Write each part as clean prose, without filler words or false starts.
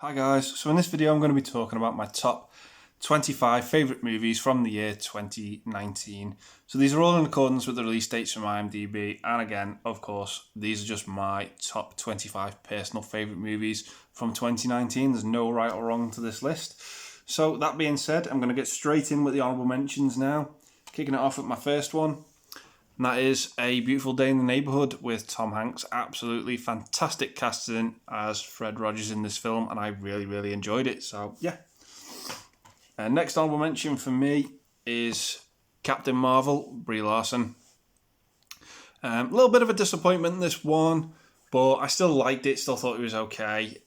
Hi guys, so in this video I'm going to be talking about my top 25 favourite movies from the year 2019. So these are all in accordance with the release dates from IMDb, and again, of course, these are just my top 25 personal favourite movies from 2019. There's no right or wrong to this list. So that being said, I'm going to get straight in with the honourable mentions now, kicking it off with my first one. And that is A Beautiful Day in the Neighbourhood with Tom Hanks. Absolutely fantastic casting as Fred Rogers in this film, and I really enjoyed it. So, yeah. Next honourable mention for me is Captain Marvel, Brie Larson. A little bit of a disappointment in this one, but I still liked it, still thought it was okay.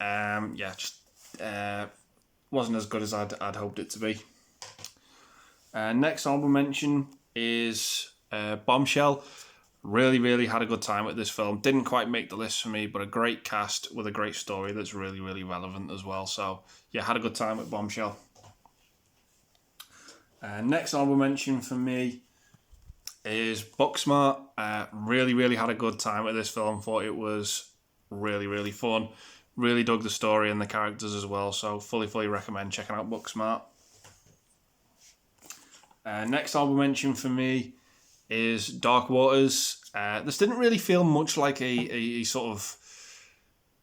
Wasn't as good as I'd hoped it to be. Next honourable mention is Bombshell. Really had a good time with this film. Didn't quite make the list for me, but a great cast with a great story that's really relevant as well. So, yeah, had a good time with Bombshell. Next honourable mention for me is Booksmart. Really had a good time with this film. Thought it was really fun. Really dug the story and the characters as well. So, fully recommend checking out Booksmart. Next honourable mention for me is Dark Waters. This didn't really feel much like a sort of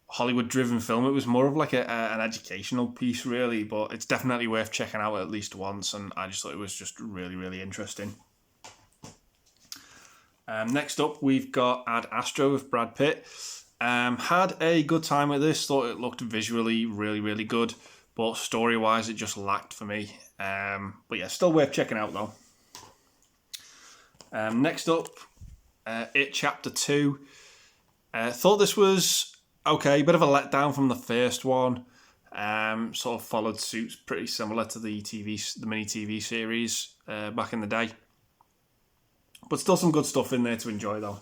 Hollywood-driven film. It was more of like an educational piece, really, but it's definitely worth checking out at least once, and I just thought it was just really interesting. Next up, we've got Ad Astra with Brad Pitt. Had a good time with this. Thought it looked visually really good, but story-wise, it just lacked for me. But yeah, still worth checking out, though. Next up, It Chapter 2. Thought this was okay, bit of a letdown from the first one. Sort of followed suit, pretty similar to the mini TV series back in the day. But still some good stuff in there to enjoy, though.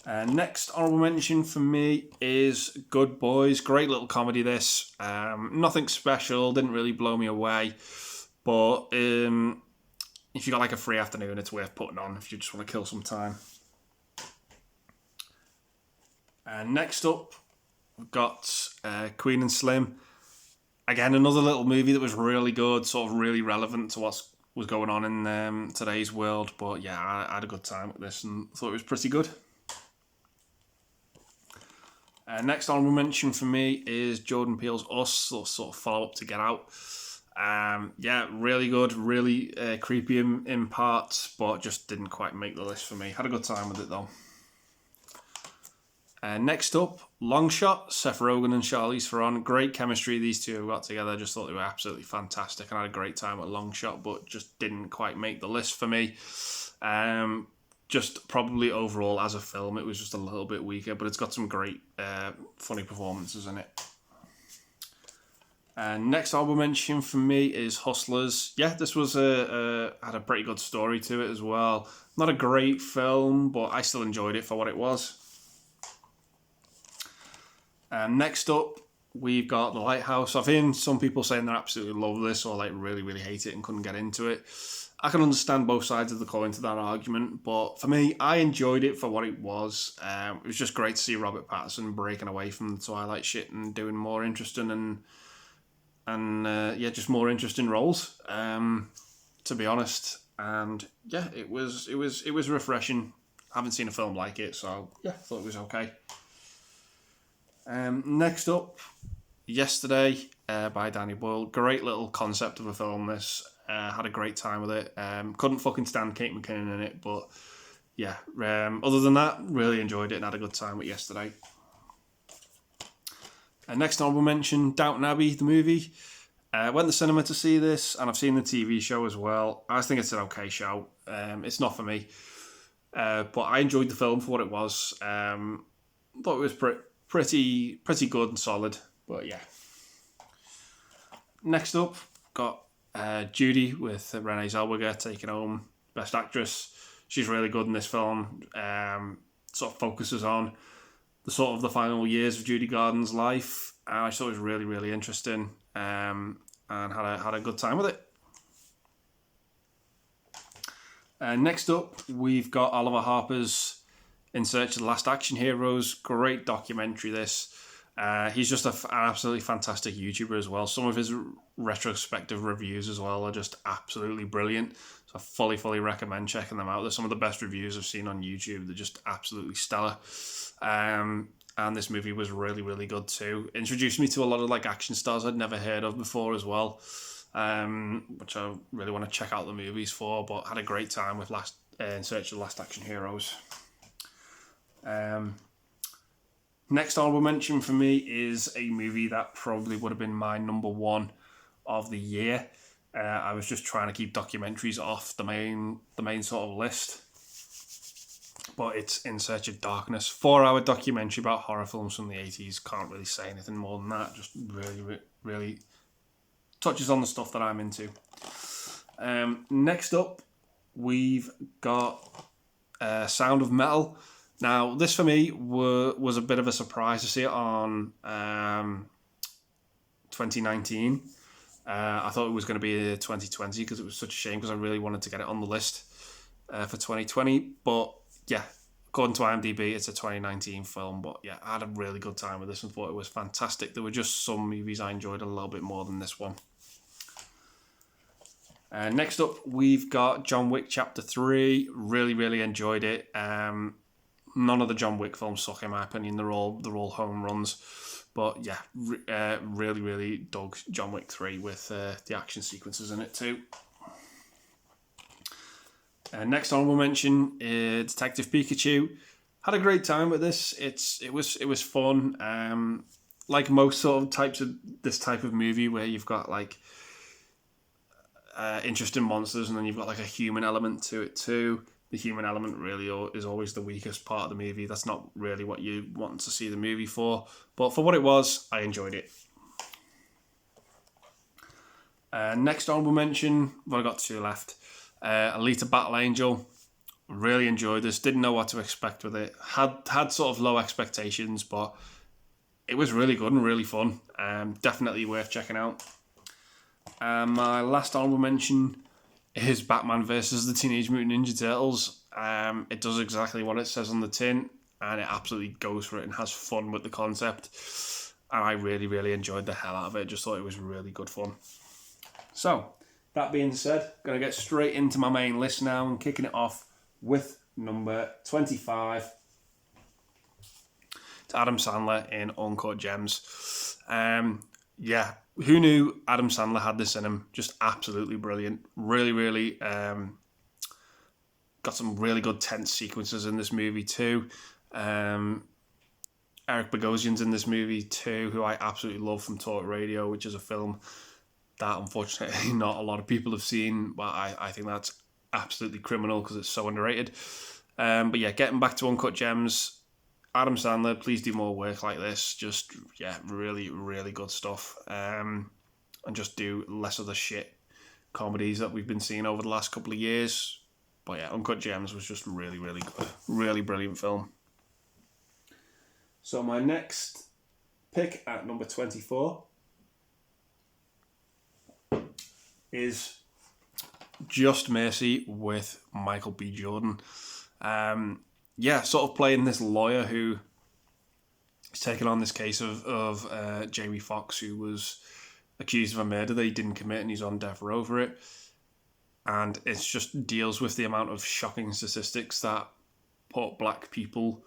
Next honourable mention for me is Good Boys. Great little comedy, this. Nothing special, didn't really blow me away. But if you got like a free afternoon, it's worth putting on if you just want to kill some time. Next up, we've got Queen and Slim. Again, another little movie that was really good, sort of really relevant to what was going on in today's world. But yeah, I had a good time with this and thought it was pretty good. Next honourable mention for me is Jordan Peele's Us, sort of follow-up to Get Out. Really good, really creepy in parts, but just didn't quite make the list for me. Had a good time with it, though. Next up, Long Shot, Seth Rogen and Charlize Theron. Great chemistry these two have got together. I just thought they were absolutely fantastic, and I had a great time at Long Shot, but just didn't quite make the list for me. Just probably overall as a film, it was just a little bit weaker, but it's got some great funny performances in it. Next honourable mention for me is Hustlers. Yeah, this was had a pretty good story to it as well. Not a great film, but I still enjoyed it for what it was. Next up, we've got The Lighthouse. I've heard some people saying they absolutely love this or like really hate it and couldn't get into it. I can understand both sides of the coin to that argument, but for me, I enjoyed it for what it was. It was just great to see Robert Pattinson breaking away from the Twilight shit and doing more interesting just more interesting roles. To be honest, and yeah, it was refreshing. Haven't seen a film like it, so yeah, thought it was okay. Next up, Yesterday by Danny Boyle. Great little concept of a film, this. Had a great time with it. Couldn't fucking stand Kate McKinnon in it, but yeah. Other than that, really enjoyed it and had a good time with Yesterday. Next honourable mention, Downton Abbey, the movie. Went to the cinema to see this, and I've seen the TV show as well. I think it's an okay show. It's not for me. But I enjoyed the film for what it was. Thought it was pretty good and solid, but yeah. Next up, got Judy with Renee Zellweger taking home Best Actress. She's really good in this film. Sort of focuses on the final years of Judy Garland's life. I thought it was really interesting, and had a good time with it. Next up, we've got Oliver Harper's In Search of the Last Action Heroes. Great documentary, this. He's just an absolutely fantastic YouTuber as well. Some of his retrospective reviews as well are just absolutely brilliant. So I fully recommend checking them out. They're some of the best reviews I've seen on YouTube. They're just absolutely stellar. And this movie was really good too. Introduced me to a lot of like action stars I'd never heard of before as well, which I really want to check out the movies for. But had a great time with In Search of the Last Action Heroes. Next honourable mention for me is a movie that probably would have been my number one of the year. I was just trying to keep documentaries off the main sort of list. But it's In Search of Darkness. 4-hour documentary about horror films from the 80s. Can't really say anything more than that. Just really touches on the stuff that I'm into. Next up, we've got Sound of Metal. Now, this for me was a bit of a surprise to see it on 2019. I thought it was going to be 2020 because it was such a shame because I really wanted to get it on the list for 2020. But yeah, according to IMDb, it's a 2019 film. But yeah, I had a really good time with this and thought it was fantastic. There were just some movies I enjoyed a little bit more than this one. Next up, we've got John Wick Chapter 3. Really enjoyed it. None of the John Wick films suck in my opinion. They're all home runs. But yeah, really dug John Wick 3 with the action sequences in it too. Next honourable mention is Detective Pikachu. Had a great time with this. It was fun. Like most sort of types of this type of movie where you've got like interesting monsters and then you've got like a human element to it too. The human element really is always the weakest part of the movie. That's not really what you want to see the movie for. But for what it was, I enjoyed it. Next honourable mention, I've only got 2 left. Alita Battle Angel. Really enjoyed this. Didn't know what to expect with it. Had sort of low expectations, but it was really good and really fun. Definitely worth checking out. My last honourable mention is Batman versus the Teenage Mutant Ninja Turtles. It does exactly what it says on the tin, and it absolutely goes for it and has fun with the concept. And I really enjoyed the hell out of it. Just thought it was really good fun. So, that being said, going to get straight into my main list now and kicking it off with number 25. It's Adam Sandler in Uncut Gems. Yeah, who knew Adam Sandler had this in him? Just absolutely brilliant. Really got some really good tense sequences in this movie too. Eric Bogosian's in this movie too, who I absolutely love from Talk Radio, which is a film that unfortunately not a lot of people have seen, but I think that's absolutely criminal because it's so underrated. But yeah, getting back to Uncut Gems, Adam Sandler, please do more work like this. Just, yeah, really good stuff. And just do less of the shit comedies that we've been seeing over the last couple of years. But yeah, Uncut Gems was just really good. Really brilliant film. So my next pick at number 24 is Just Mercy with Michael B. Jordan. Yeah, sort of playing this lawyer who is taking on this case of Jamie Foxx, who was accused of a murder that he didn't commit and he's on death row for it. And it just deals with the amount of shocking statistics that put black people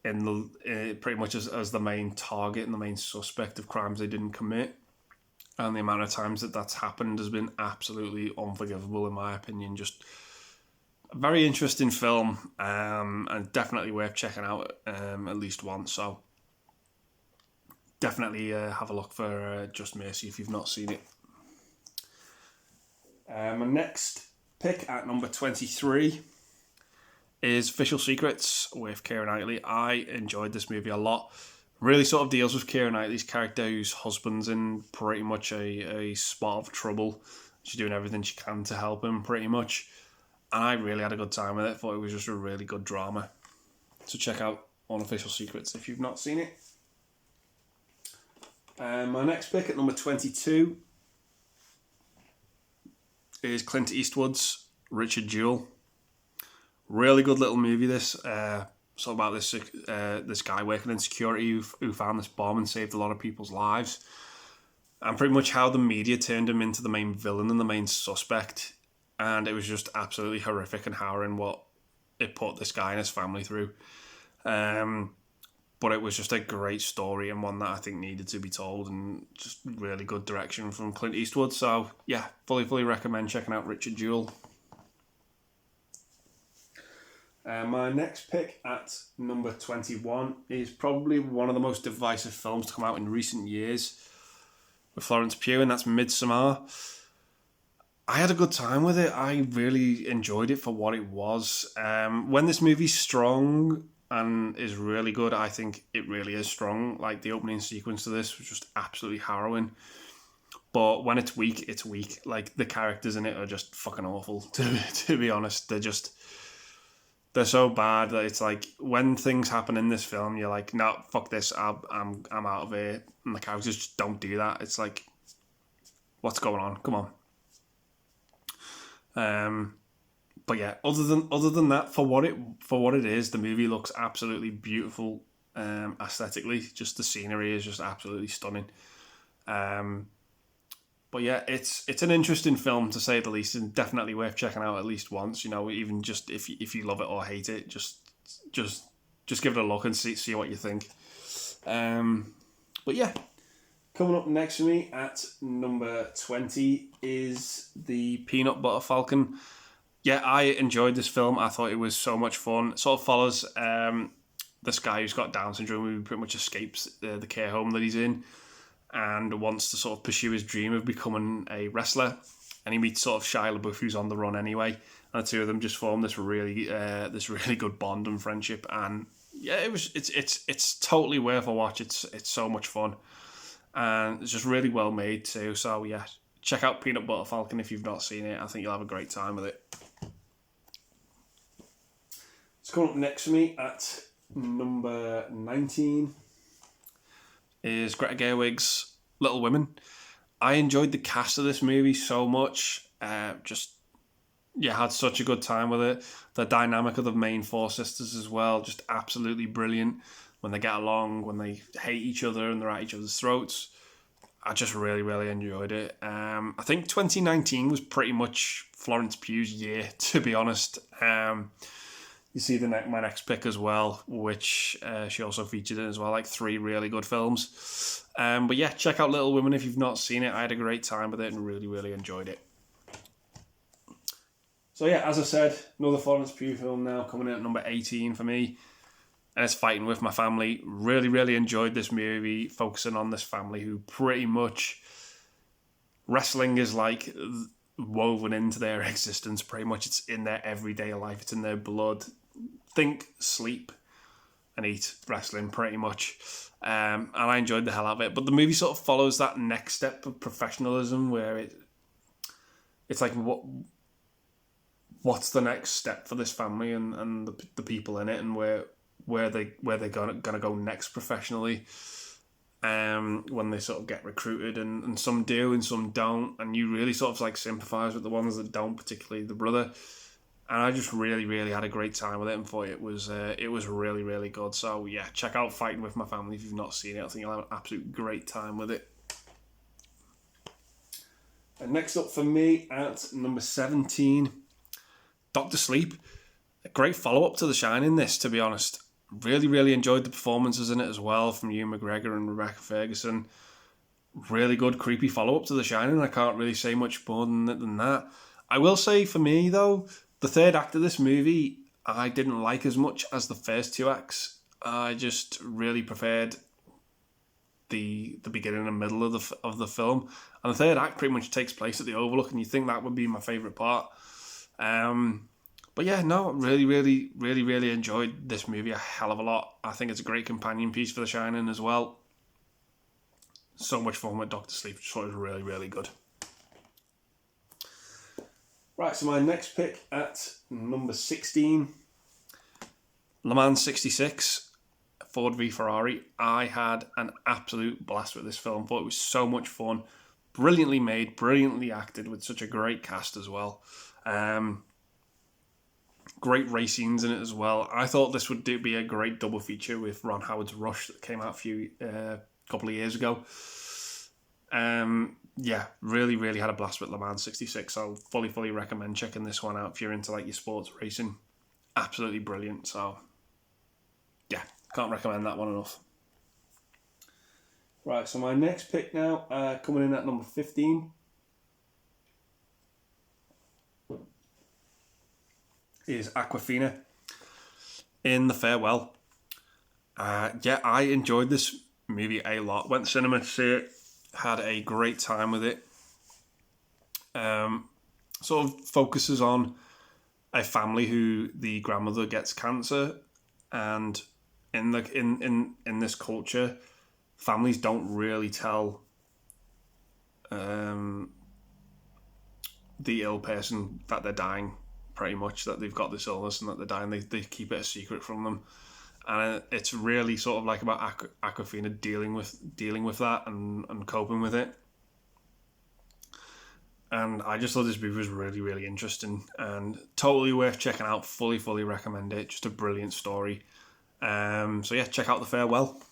in the pretty much as the main target and the main suspect of crimes they didn't commit. And the amount of times that's happened has been absolutely unforgivable, in my opinion. Just a very interesting film, and definitely worth checking out at least once. So definitely have a look for Just Mercy if you've not seen it. My next pick at number 23 is Official Secrets with Keira Knightley. I enjoyed this movie a lot. Really sort of deals with Keira Knightley's character, whose husband's in pretty much a spot of trouble. She's doing everything she can to help him, pretty much. And I really had a good time with it. Thought it was just a really good drama. So check out Unofficial Secrets if you've not seen it. My next pick at number 22 is Clint Eastwood's Richard Jewell. Really good little movie, this. So about this guy working in security who found this bomb and saved a lot of people's lives, and pretty much how the media turned him into the main villain and the main suspect. And it was just absolutely horrific and harrowing what it put this guy and his family through. But it was just a great story and one that I think needed to be told, and just really good direction from Clint Eastwood. So yeah, fully recommend checking out Richard Jewell. My next pick at number 21 is probably one of the most divisive films to come out in recent years with Florence Pugh, and that's Midsummer. I had a good time with it. I really enjoyed it for what it was. When this movie's strong and is really good, I think it really is strong. Like, the opening sequence to this was just absolutely harrowing. But when it's weak, it's weak. Like, the characters in it are just fucking awful, to be honest. They're so bad that it's like, when things happen in this film, you're like, no, fuck this, I'm out of here. And the characters just don't do that. It's like, what's going on? Come on. But yeah, other than that, for what it is, the movie looks absolutely beautiful. Aesthetically, just the scenery is just absolutely stunning. But yeah, it's an interesting film, to say the least, and definitely worth checking out at least once. You know, even just if you love it or hate it, just give it a look and see what you think. But yeah, coming up next for me at number 20 is the Peanut Butter Falcon. Yeah, I enjoyed this film. I thought it was so much fun. It sort of follows this guy who's got Down syndrome, who pretty much escapes the care home that he's in, and wants to sort of pursue his dream of becoming a wrestler. And he meets sort of Shia LaBeouf, who's on the run anyway. And the two of them just form this really good bond and friendship. And yeah, it's totally worth a watch. It's so much fun, and it's just really well made too. So yeah, check out Peanut Butter Falcon if you've not seen it. I think you'll have a great time with it. It's coming up next for me at number 19 is Greta Gerwig's Little Women. I enjoyed the cast of this movie so much. Had such a good time with it. The dynamic of the main four sisters as well, just absolutely brilliant. When they get along, when they hate each other and they're at each other's throats. I just really enjoyed it. I think 2019 was pretty much Florence Pugh's year, to be honest. You see my next pick as well, which she also featured in as well, like 3 really good films. But yeah, check out Little Women if you've not seen it. I had a great time with it and really enjoyed it. So yeah, as I said, another Florence Pugh film now coming in at number 18 for me. And it's Fighting With My Family. Really enjoyed this movie, focusing on this family who pretty much, wrestling is like woven into their existence. Pretty much it's in their everyday life. It's in their blood. Think, sleep, and eat wrestling, pretty much. And I enjoyed the hell out of it. But the movie sort of follows that next step of professionalism, where it's like, what's the next step for this family and the people in it, and where they're gonna go next professionally. When they sort of get recruited, and some do and some don't, and you really sort of like sympathise with the ones that don't, particularly the brother. And I just really had a great time with it and thought it was really good. So yeah, check out Fighting With My Family if you've not seen it. I think you'll have an absolute great time with it. And next up for me at number 17, Dr. Sleep. A great follow-up to The Shining, this, to be honest. Really enjoyed the performances in it as well from Ewan McGregor and Rebecca Ferguson. Really good, creepy follow-up to The Shining. I can't really say much more than that. I will say, for me, though, the third act of this movie, I didn't like as much as the first 2 acts. I just really preferred the beginning and middle of the film. And the third act pretty much takes place at the Overlook, and you think that would be my favourite part. But yeah, no, really enjoyed this movie a hell of a lot. I think it's a great companion piece for The Shining as well. So much fun with Dr. Sleep. Just thought it was really good. Right, so my next pick at number 16, Le Mans 66, Ford v Ferrari. I had an absolute blast with this film. Thought it was so much fun. Brilliantly made, brilliantly acted, with such a great cast as well. Great race scenes in it as well. I thought this would be a great double feature with Ron Howard's Rush that came out a couple of years ago. Yeah, really had a blast with Le Mans 66. So fully recommend checking this one out if you're into like your sports racing. Absolutely brilliant. So yeah, can't recommend that one enough. Right, so my next pick now, coming in at number 15, is Aquafina in The Farewell. Yeah, I enjoyed this movie a lot. Went to cinema to see it, had a great time with it. Sort of focuses on a family who the grandmother gets cancer, and in this culture, families don't really tell the ill person that they're dying, pretty much, that they've got this illness and that they're dying. They keep it a secret from them. And it's really sort of like about Aquafina dealing with that and coping with it. And I just thought this movie was really interesting and totally worth checking out. Fully recommend it. Just a brilliant story. So yeah, check out The Farewell.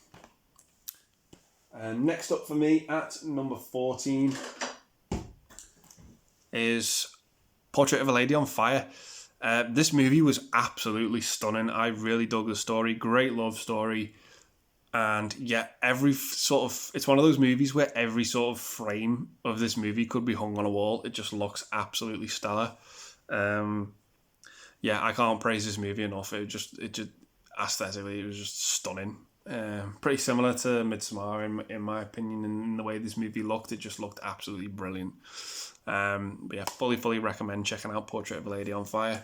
And next up for me at number 14 is Portrait of a Lady on Fire. This movie was absolutely stunning. I really dug the story. Great love story. And yeah, it's one of those movies where every sort of frame of this movie could be hung on a wall. It just looks absolutely stellar. Yeah, I can't praise this movie enough. It just aesthetically, it was just stunning. Pretty similar to Midsummer in my opinion, in the way this movie looked. It just looked absolutely brilliant. But yeah, fully recommend checking out Portrait of a Lady on Fire.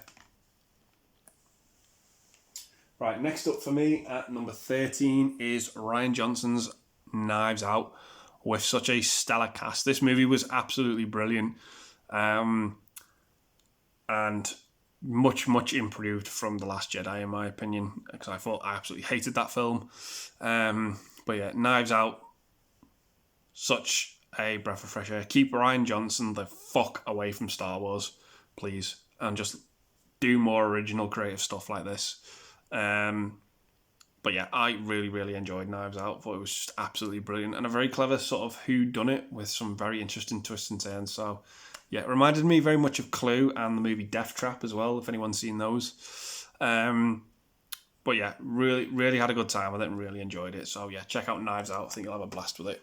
Right, next up for me at number 13 is Rian Johnson's Knives Out, with such a stellar cast. This movie was absolutely brilliant, and much improved from The Last Jedi, in my opinion, because I absolutely hated that film. But yeah, Knives Out, such a breath of fresh air. Keep Rian Johnson the fuck away from Star Wars, please, and just do more original creative stuff like this. But yeah, I really enjoyed Knives Out. Thought it was just absolutely brilliant and a very clever sort of whodunit with some very interesting twists and turns. So yeah, it reminded me very much of Clue and the movie Death Trap as well, if anyone's seen those. But yeah, really had a good time with it and really enjoyed it. So yeah, check out Knives Out. I think you'll have a blast with it.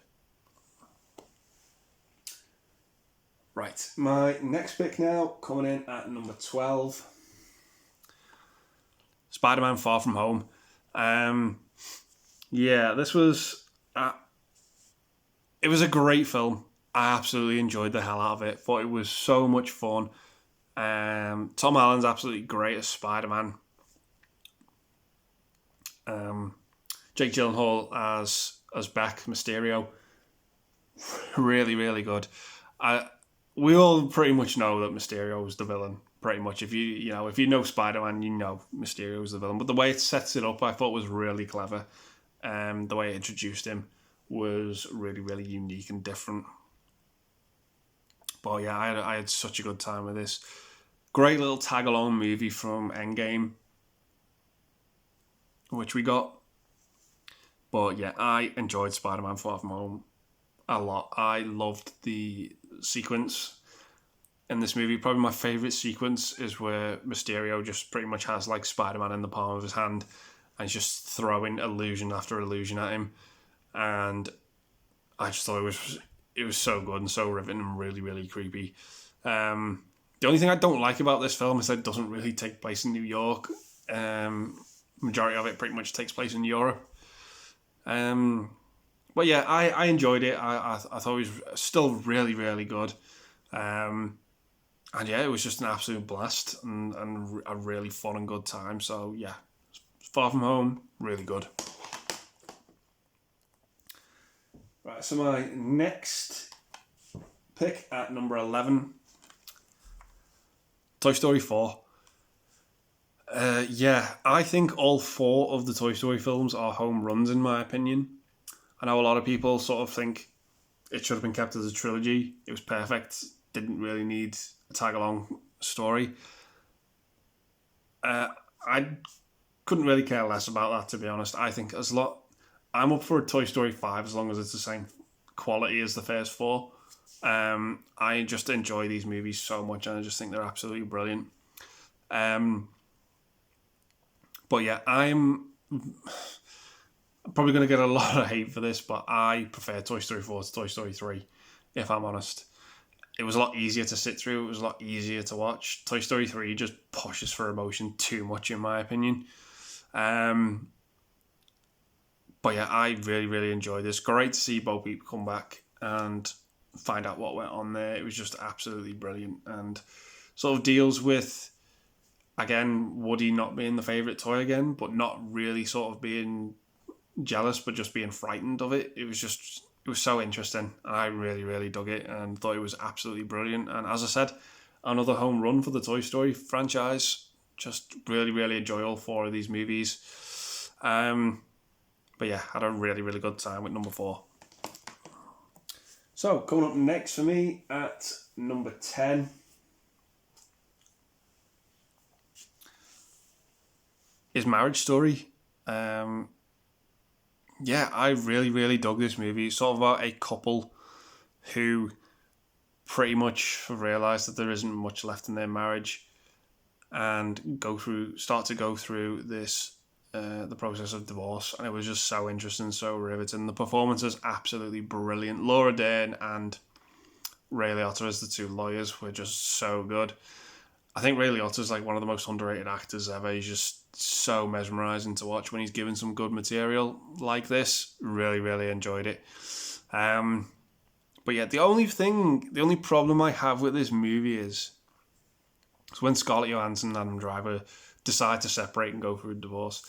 Right, my next pick now, coming in at number 12, Spider-Man Far From Home. Yeah, this was... it was a great film. I absolutely enjoyed the hell out of it. Thought it was so much fun. Tom Holland's absolutely great as Spider-Man. Jake Gyllenhaal as Beck Mysterio. Really good. We all pretty much know that Mysterio was the villain. Pretty much, if you know Spider-Man, you know Mysterio was the villain. But the way it sets it up, I thought was really clever. The way it introduced him was really unique and different. But yeah, I had such a good time with this. Great little tag-along movie from Endgame, which we got. But yeah, I enjoyed Spider-Man Far From Home a lot. I loved the sequence in this movie. Probably my favourite sequence is where Mysterio just pretty much has like Spider-Man in the palm of his hand and he's just throwing illusion after illusion at him. And I just thought it was so good and so riveting and really creepy. The only thing I don't like about this film is that it doesn't really take place in New York. Majority of it pretty much takes place in Europe. But yeah, I enjoyed it. I thought it was still really good. And yeah, it was just an absolute blast and a really fun and good time. So yeah, Far From Home, really good. Right, so my next pick at number 11, Toy Story 4. Yeah, I think all 4 of the Toy Story films are home runs in my opinion. I know a lot of people sort of think it should have been kept as a trilogy. It was perfect. Didn't really need a tag-along story. I couldn't really care less about that, to be honest. I think I'm up for a Toy Story 5 as long as it's the same quality as the first four. I just enjoy these movies so much, and I just think they're absolutely brilliant. But yeah, I'm probably going to get a lot of hate for this, but I prefer Toy Story 4 to Toy Story 3, if I'm honest. It was a lot easier to sit through. It was a lot easier to watch. Toy Story 3 just pushes for emotion too much, in my opinion. But yeah, I really, really enjoyed this. Great to see Bo Peep come back and find out what went on there. It was just absolutely brilliant, and sort of deals with, again, Woody not being the favourite toy again, but not really sort of being jealous, but just being frightened of it. It was so interesting, and I really, really dug it and thought it was absolutely brilliant. And as I said, another home run for the Toy Story franchise. Just really, really enjoy all four of these movies. But yeah, had a really, really good time with number 4. So, coming up next for me at number 10 is Marriage Story. Yeah, I really, really dug this movie. It's sort of about a couple who pretty much realise that there isn't much left in their marriage and start to go through this the process of divorce, and it was just so interesting, so riveting. The performances absolutely brilliant. Laura Dern and Ray Liotta as the two lawyers were just so good. I think Ray Liotta is like one of the most underrated actors ever. He's just so mesmerising to watch when he's given some good material like this. Really, really enjoyed it. But yeah, the only problem I have with this movie is when Scarlett Johansson and Adam Driver decide to separate and go through a divorce,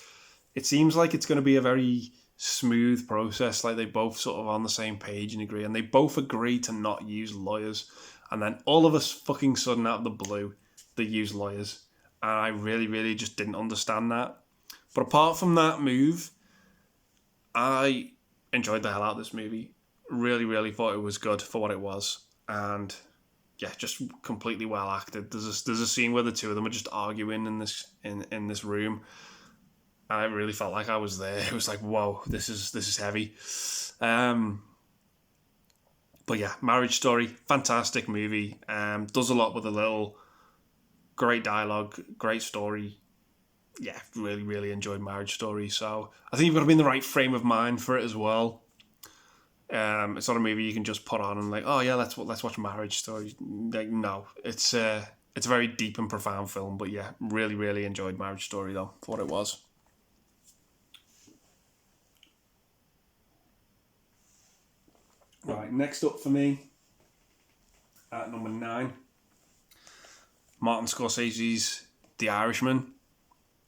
it seems like it's going to be a very smooth process. Like they both sort of on the same page and agree, and they both agree to not use lawyers. And then all of a fucking sudden, out of the blue, they use lawyers. And I really, really just didn't understand that. But apart from that move, I enjoyed the hell out of this movie. Really, really thought it was good for what it was. And yeah, just completely well acted. There's a scene where the two of them are just arguing in this room. I really felt like I was there. It was like, whoa, this is heavy. But yeah, Marriage Story, fantastic movie. Does a lot with a little. Great dialogue, great story. Yeah, really, really enjoyed Marriage Story. So I think you've got to be in the right frame of mind for it as well. It's not a movie you can just put on and like, oh yeah, let's watch Marriage Story. Like, no, it's a very deep and profound film. But yeah, really, really enjoyed Marriage Story though for what it was. Right, next up for me at number 9, Martin Scorsese's The Irishman.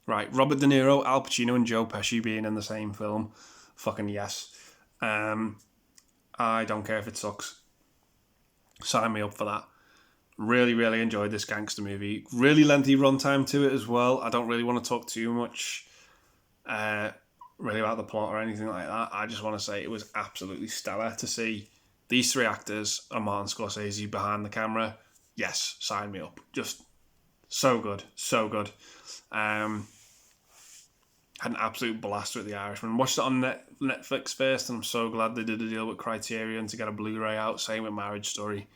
Right, Robert De Niro, Al Pacino and Joe Pesci being in the same film. Fucking yes. I don't care if it sucks. Sign me up for that. Really, really enjoyed this gangster movie. Really lengthy runtime to it as well. I don't really want to talk too much really about the plot or anything like that. I just want to say it was absolutely stellar to see these 3 actors and Martin Scorsese behind the camera. Yes, sign me up. Just so good, so good. Had an absolute blast with The Irishman. Watched it on Netflix first, and I'm so glad they did a deal with Criterion to get a Blu-ray out. Same with Marriage Story.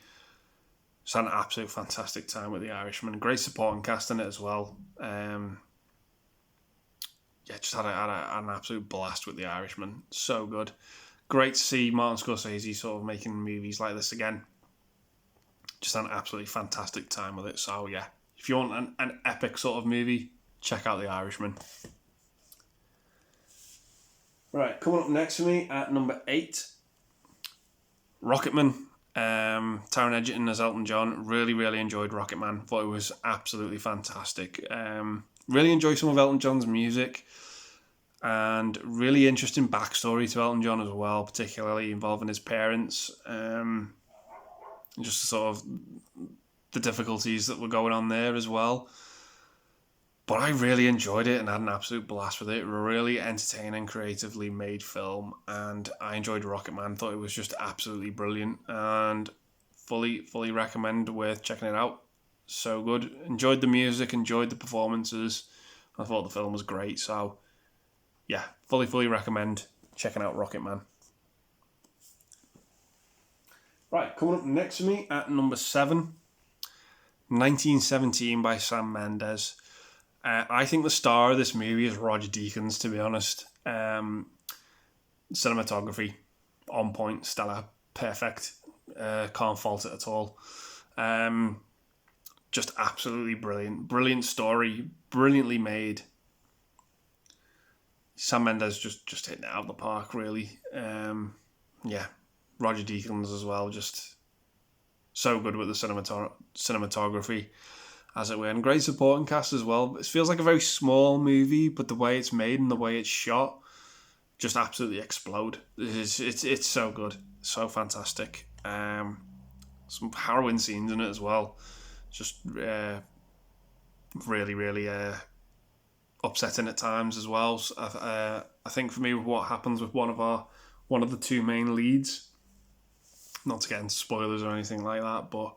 Just had an absolute fantastic time with The Irishman. Great supporting cast in it as well. Just had an absolute blast with The Irishman. So good. Great to see Martin Scorsese sort of making movies like this again. Just had an absolutely fantastic time with it. So yeah, if you want an epic sort of movie, check out The Irishman. Right, coming up next for me at number 8, Rocketman. Taron Egerton as Elton John. Really, really enjoyed Rocketman. Thought it was absolutely fantastic. Really enjoyed some of Elton John's music. And really interesting backstory to Elton John as well, particularly involving his parents. Just sort of the difficulties that were going on there as well. But I really enjoyed it and had an absolute blast with it. Really entertaining, creatively made film. And I enjoyed Rocketman. Thought it was just absolutely brilliant. And fully recommend, worth checking it out. So good. Enjoyed the music, enjoyed the performances. I thought the film was great. So, yeah, fully recommend checking out Rocketman. Right, coming up next for me at number 7, 1917 by Sam Mendes. I think the star of this movie is Roger Deakins, to be honest. Cinematography, on point, stellar, perfect. Can't fault it at all. Just absolutely brilliant. Brilliant story, brilliantly made. Sam Mendes just hitting it out of the park, really. Yeah, Roger Deakins as well, just so good with the cinematography, as it were. And great supporting cast as well. It feels like a very small movie, but the way it's made and the way it's shot just absolutely explode. It's so good. So fantastic. Some harrowing scenes in it as well. Just really upsetting at times as well. So, I think for me, what happens with one of the two main leads, not to get into spoilers or anything like that, but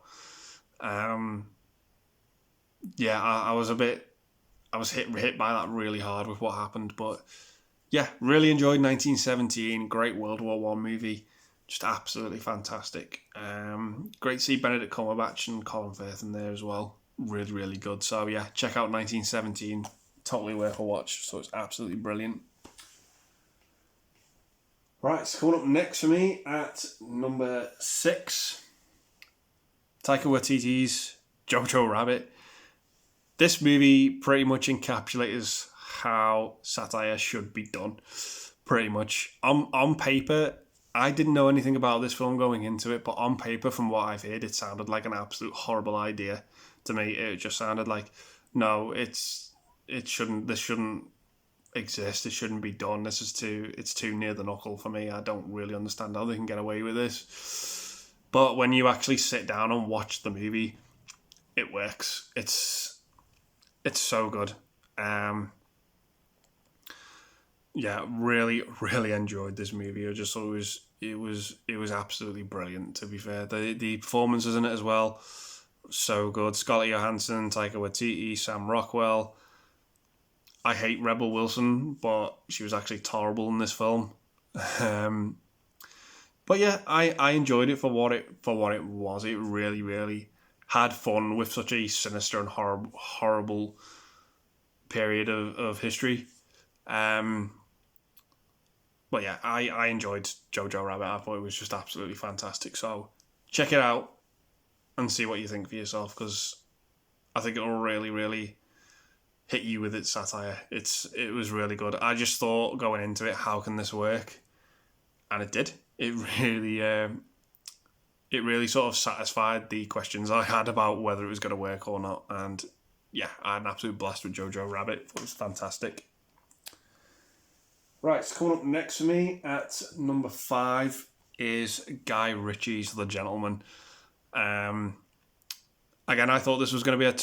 yeah, I was hit by that really hard with what happened. But yeah, really enjoyed 1917. Great World War One movie. Just absolutely fantastic. Great to see Benedict Cumberbatch and Colin Firth in there as well. Really good. So yeah, check out 1917. Totally worth a watch. So it's absolutely brilliant. Right, so coming up next for me at number 6, Taika Waititi's Jojo Rabbit. This movie pretty much encapsulates how satire should be done. Pretty much. On paper, I didn't know anything about this film going into it, but on paper, from what I've heard, it sounded like an absolute horrible idea to me. It just sounded like, no, this shouldn't exist. It shouldn't be done. It's too near the knuckle for me. I don't really understand how they can get away with this. But when you actually sit down and watch the movie, it works. It's so good. Yeah, really enjoyed this movie. I just thought it was absolutely brilliant, to be fair. The performances in it as well, so good. Scarlett Johansson, Taika Waititi, Sam Rockwell. I hate Rebel Wilson, but she was actually tolerable in this film. But yeah, I enjoyed it for what it was. It really had fun with such a sinister and horrible period of history. But yeah, I enjoyed Jojo Rabbit. I thought it was just absolutely fantastic. So check it out and see what you think for yourself, because I think it'll really hit you with its satire. It was really good. I just thought going into it, how can this work? And it did. It really sort of satisfied the questions I had about whether it was going to work or not. And yeah, I had an absolute blast with Jojo Rabbit. It was fantastic. Right, so coming up next for me at number 5 is Guy Ritchie's The Gentleman. Again, I thought this was going to be a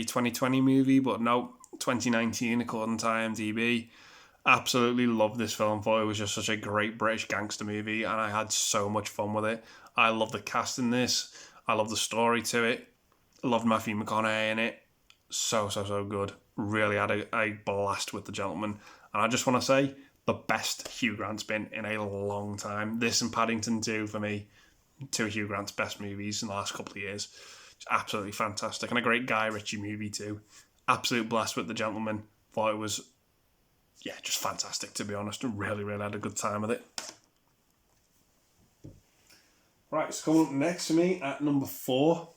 2020 movie, but no, 2019 according to IMDb. Absolutely loved this film. Thought it was just such a great British gangster movie, and I had so much fun with it. I love the cast in this. I love the story to it. I loved Matthew McConaughey in it. So good. Really had a blast with The Gentleman. And I just want to say, the best Hugh Grant's been in a long time. This and Paddington 2, for me, 2 of Hugh Grant's best movies in the last couple of years. It's absolutely fantastic. And a great Guy Ritchie movie too. Absolute blast with The Gentleman. Thought it was, yeah, just fantastic, to be honest. Really had a good time with it. Right, so coming up next for me at number 4,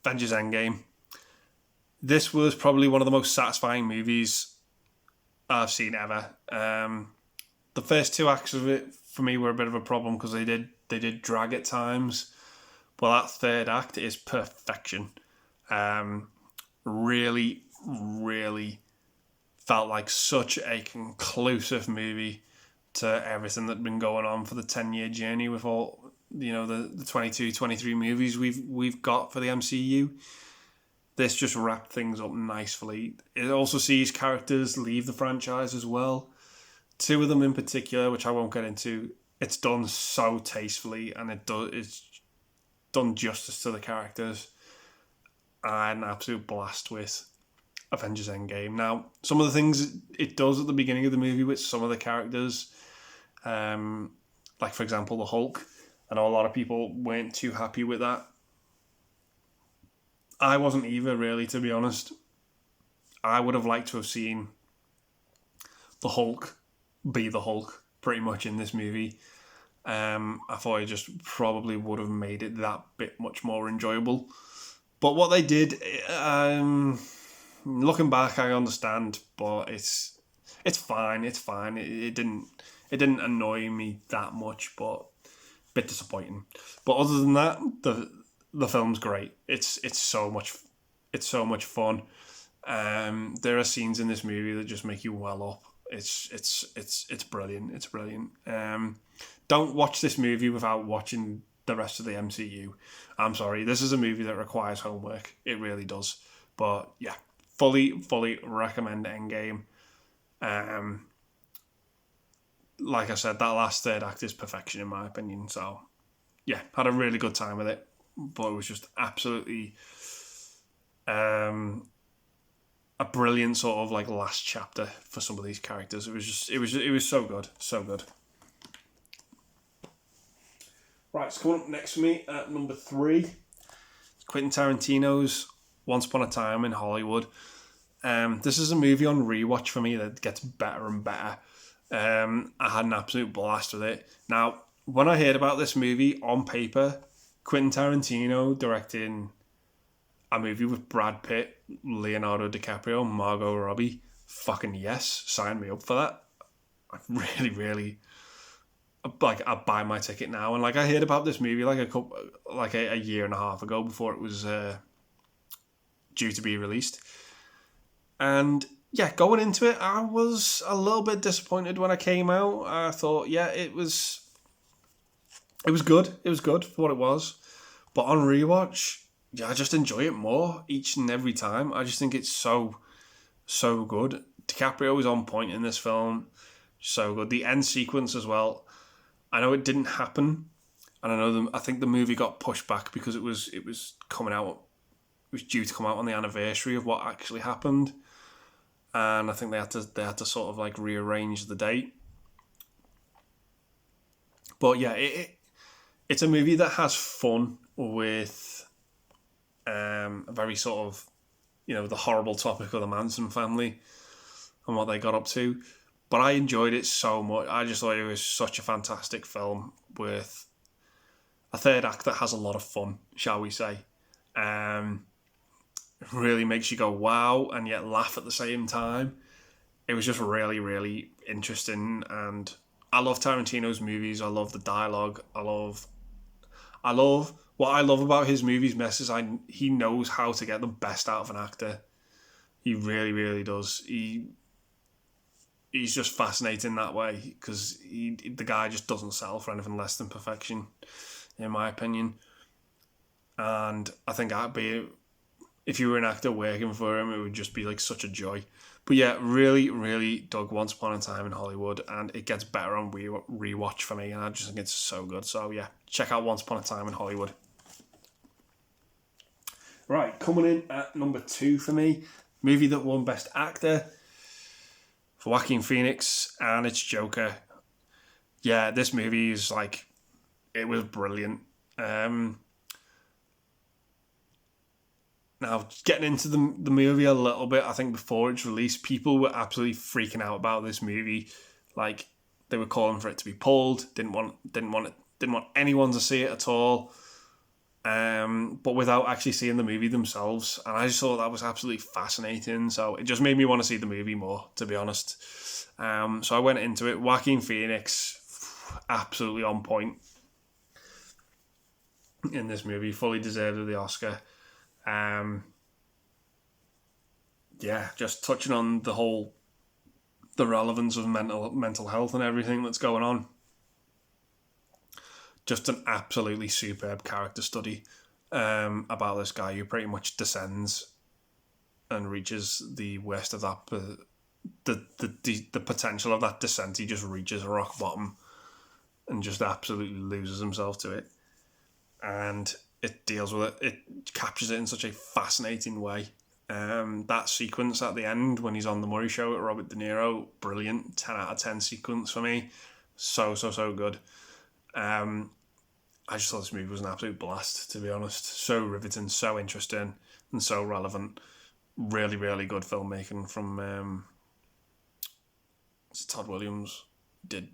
Avengers Endgame. This was probably one of the most satisfying movies I've seen ever. The first 2 acts of it for me were a bit of a problem because they did drag at times, but that third act is perfection. Really felt like such a conclusive movie to everything that'd been going on for the 10-year journey with all, the 22, 23 movies we've got for the MCU. This just wrapped things up nicely. It also sees characters leave the franchise as well. 2 of them in particular, which I won't get into. It's done so tastefully, and it's done justice to the characters. I had an absolute blast with Avengers Endgame. Now, some of the things it does at the beginning of the movie with some of the characters, like for example the Hulk, I know a lot of people weren't too happy with that. I wasn't either, really, to be honest. I would have liked to have seen the Hulk be the Hulk pretty much in this movie. I thought it just probably would have made it that bit much more enjoyable. But what they did, looking back, I understand, but it's fine. It's fine. It didn't annoy me that much, but a bit disappointing. But other than that, the film's great. It's so much fun. There are scenes in this movie that just make you well up. It's brilliant. It's brilliant. Don't watch this movie without watching the rest of the MCU. I'm sorry, this is a movie that requires homework. It really does. But yeah, fully recommend Endgame. Like I said, that last third act is perfection in my opinion. So yeah, had a really good time with it. But it was just absolutely a brilliant sort of like last chapter for some of these characters. It was so good, so good. Right, so coming up next for me at number 3, Quentin Tarantino's Once Upon a Time in Hollywood. This is a movie on rewatch for me that gets better and better. I had an absolute blast with it. Now, when I heard about this movie on paper, Quentin Tarantino directing a movie with Brad Pitt, Leonardo DiCaprio, Margot Robbie, fucking yes, sign me up for that. I really, I'd buy my ticket now. And I heard about this movie a year and a half ago before it was due to be released. And yeah, going into it, I was a little bit disappointed when I came out. I thought, yeah, it was good. It was good for what it was. But on rewatch, yeah, I just enjoy it more each and every time. I just think it's so good. DiCaprio is on point in this film. So good. The end sequence as well. I know it didn't happen, and I think the movie got pushed back because it was coming out. It was due to come out on the anniversary of what actually happened, and I think they had to sort of rearrange the date. But yeah, it's a movie that has fun with a very sort of the horrible topic of the Manson family and what they got up to. But I enjoyed it so much. I just thought it was such a fantastic film with a third act that has a lot of fun, shall we say. It really makes you go wow and yet laugh at the same time. It was just really, really interesting. And I love Tarantino's movies. I love the dialogue. I love what I love about his movies. He knows how to get the best out of an actor. He really, really does. He's just fascinating that way because the guy just doesn't settle for anything less than perfection, in my opinion. And I think if you were an actor working for him, it would just be such a joy. But yeah, really, really dug Once Upon a Time in Hollywood, and it gets better on rewatch for me, and I just think it's so good. So yeah, check out Once Upon a Time in Hollywood. Right, coming in at number 2 for me, movie that won Best Actor for Joaquin Phoenix, and it's Joker. Yeah, this movie is it was brilliant. Now, getting into the movie a little bit, I think before its release, people were absolutely freaking out about this movie. They were calling for it to be pulled. Didn't want anyone to see it at all. But without actually seeing the movie themselves, and I just thought that was absolutely fascinating. So it just made me want to see the movie more, to be honest. So I went into it. Joaquin Phoenix, absolutely on point in this movie, fully deserved of the Oscar. Yeah, just touching on the relevance of mental health and everything that's going on. Just an absolutely superb character study about this guy who pretty much descends and reaches the worst of that. The potential of that descent, he just reaches a rock bottom and just absolutely loses himself to it. And it deals with it. It captures it in such a fascinating way. That sequence at the end when he's on the Murray Show with Robert De Niro, brilliant. 10 out of 10 sequence for me. So good. I just thought this movie was an absolute blast, to be honest. So riveting, so interesting, and so relevant. Really, really good filmmaking from Todd Williams. Did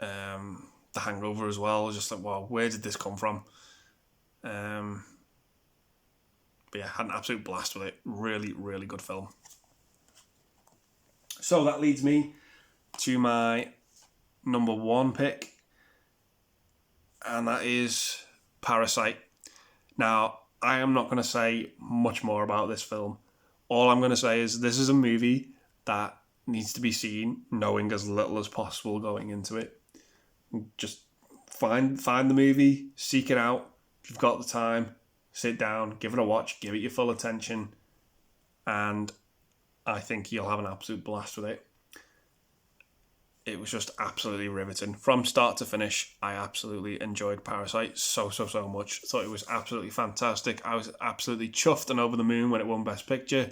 The Hangover as well. Just like, wow, where did this come from? But yeah, had an absolute blast with it. Really, really good film. So that leads me to my number one pick, and that is Parasite. Now, I am not going to say much more about this film. All I'm going to say is this is a movie that needs to be seen knowing as little as possible going into it. Just find the movie, seek it out. If you've got the time, sit down, give it a watch, give it your full attention, and I think you'll have an absolute blast with it. It was just absolutely riveting. From start to finish, I absolutely enjoyed Parasite so much. I thought it was absolutely fantastic. I was absolutely chuffed and over the moon when it won Best Picture.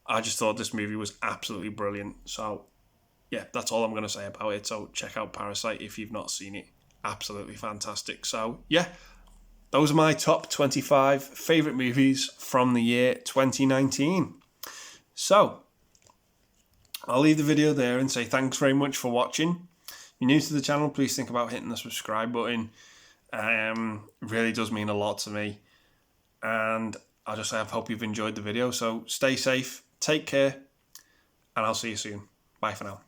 I just thought this movie was absolutely brilliant. So, yeah, that's all I'm going to say about it. So, check out Parasite if you've not seen it. Absolutely fantastic. So, yeah, those are my top 25 favourite movies from the year 2019. So, I'll leave the video there and say thanks very much for watching. If you're new to the channel, please think about hitting the subscribe button. It really does mean a lot to me. And I'll just say I hope you've enjoyed the video. So stay safe, take care, and I'll see you soon. Bye for now.